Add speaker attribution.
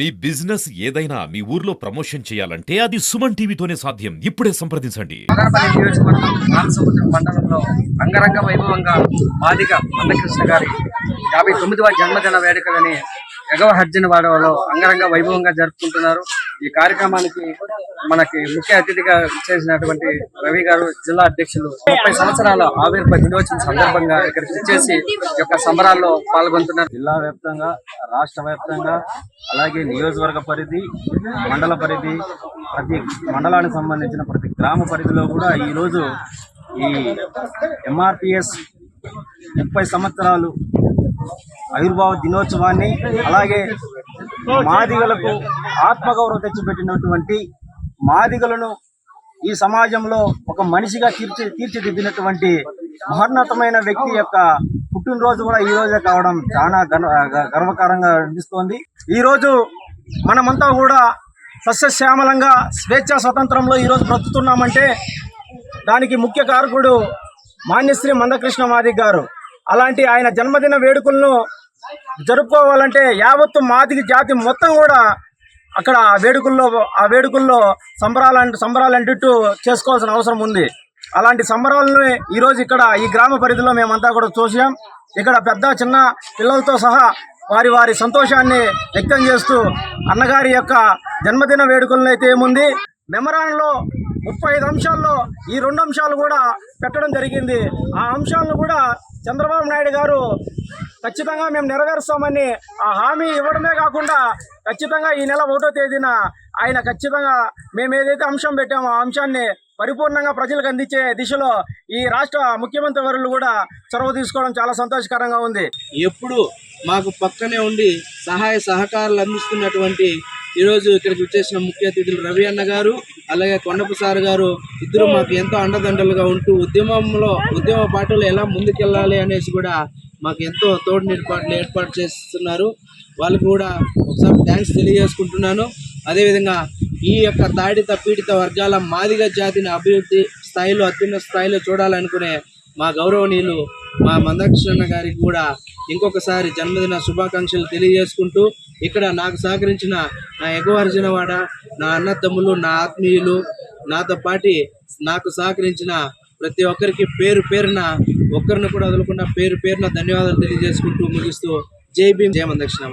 Speaker 1: మీ business ఏదైనా మీ ఊర్లో promotion చేయాలంటే అది సుమన్ టీవీతోనే సాధ్యం. ఇప్పుడే సంప్రదించండి.
Speaker 2: రామసముద్రం మండలంలో అంగరంగ వైభవంగా మాదిగ మందకృష్ణ గారి 59వ జన్మదిన వేడుకలని ఎగవహర్జనవాడలో అంగరంగ వైభవంగా జరుపుకుంటున్నారు. ఈ కార్యక్రమానికి మనకి ముఖ్య అతిథిగా చేసినటువంటి రవి గారు, జిల్లా అధ్యక్షులు, 30 సంవత్సరాల ఆవిర్భావ దినోత్సవం సందర్భంగా ఇక్కడికి వచ్చేసి ఈ యొక్క సంబరాల్లో పాల్గొంటున్నారు.
Speaker 3: జిల్లా వ్యాప్తంగా, రాష్ట్ర వ్యాప్తంగా, అలాగే నియోజకవర్గ పరిధి, మండల పరిధి, ప్రతి మండలానికి సంబంధించిన ప్రతి గ్రామ పరిధిలో కూడా ఈరోజు ఈ ఎంఆర్పిఎస్ 30 సంవత్సరాలు ఆవిర్భావ దినోత్సవాన్ని, అలాగే మాదిగలకు ఆత్మగౌరవం తెచ్చిపెట్టినటువంటి మాదిగలను ఈ సమాజంలో ఒక మనిషిగా తీర్చిదిద్దినటువంటి మహోన్నతమైన వ్యక్తి యొక్క పుట్టినరోజు కూడా ఈ రోజే కావడం చాలా గర్వకారంగా అనిపిస్తోంది. ఈరోజు మనమంతా కూడా సస్యశ్యామలంగా స్వేచ్ఛా స్వతంత్రంలో ఈరోజు బ్రతుకుతున్నామంటే దానికి ముఖ్య కారకుడు మాన్యశ్రీ మందకృష్ణ మాదిగ గారు. అలాంటి ఆయన జన్మదిన వేడుకలను జరుపుకోవాలంటే యావత్తు మాదిగ జాతి మొత్తం కూడా అక్కడ ఆ వేడుకల్లో సంబరాలంటూ చేసుకోవాల్సిన అవసరం ఉంది. అలాంటి సంబరాలను ఈరోజు ఇక్కడ ఈ గ్రామ పరిధిలో మేమంతా కూడా చూసాం. ఇక్కడ పెద్ద చిన్న పిల్లలతో సహా వారి సంతోషాన్ని వ్యక్తం చేస్తూ అన్నగారి యొక్క జన్మదిన వేడుకలను అయితే ఏముంది, మెమరాన్లో 35 అంశాల్లో ఈ 2 అంశాలు కూడా పెట్టడం జరిగింది. ఆ అంశాలను కూడా చంద్రబాబు నాయుడు గారు ఖచ్చితంగా మేము నెరవేరుస్తామని ఆ హామీ ఇవ్వడమే కాకుండా ఖచ్చితంగా ఈ నెల 1వ తేదీన ఆయన ఖచ్చితంగా మేము ఏదైతే అంశం పెట్టామో ఆ అంశాన్ని పరిపూర్ణంగా ప్రజలకు అందించే దిశలో ఈ రాష్ట్ర ముఖ్యమంత్రి వర్యులు కూడా చొరవ తీసుకోవడం చాలా సంతోషకరంగా ఉంది.
Speaker 4: ఎప్పుడు మాకు పక్కనే ఉండి సహాయ సహకారాలు అందిస్తున్నటువంటి ఈరోజు ఇక్కడికి వచ్చేసిన ముఖ్య అతిథులు రవి అన్న గారు, అలాగే కొండపు సార్ గారు, ఇద్దరు మాకు ఎంతో అండదండలుగా ఉంటూ ఉద్యమ పాటలు ఎలా ముందుకెళ్ళాలి అనేసి కూడా మాకు ఎంతో తోడు ఏర్పాటు చేస్తున్నారు. వాళ్ళకు కూడా ఒకసారి థ్యాంక్స్ తెలియజేసుకుంటున్నాను. అదేవిధంగా ఈ యొక్క తాడిత పీడిత వర్గాల మాదిగ జాతిని అభివృద్ధి స్థాయిలో, అత్యున్నత స్థాయిలో చూడాలనుకునే మా గౌరవనీయులు మా మందకృష్ణ గారికి కూడా ఇంకొకసారి జన్మదిన శుభాకాంక్షలు తెలియజేసుకుంటూ, ఇక్కడ నాకు సహకరించిన నా ఎగవహర్జనవాడ, నా అన్నతమ్ములు, నా ఆత్మీయులు, నాతో పాటి నాకు సహకరించిన ప్రతి ఒక్కరికి పేరు పేరున ఒక్కరిని కూడా వదలకుండా పేరున ధన్యవాదాలు తెలియజేసుకుంటూ ముగిస్తూ జై భీమ్, జై మందకృష్ణ.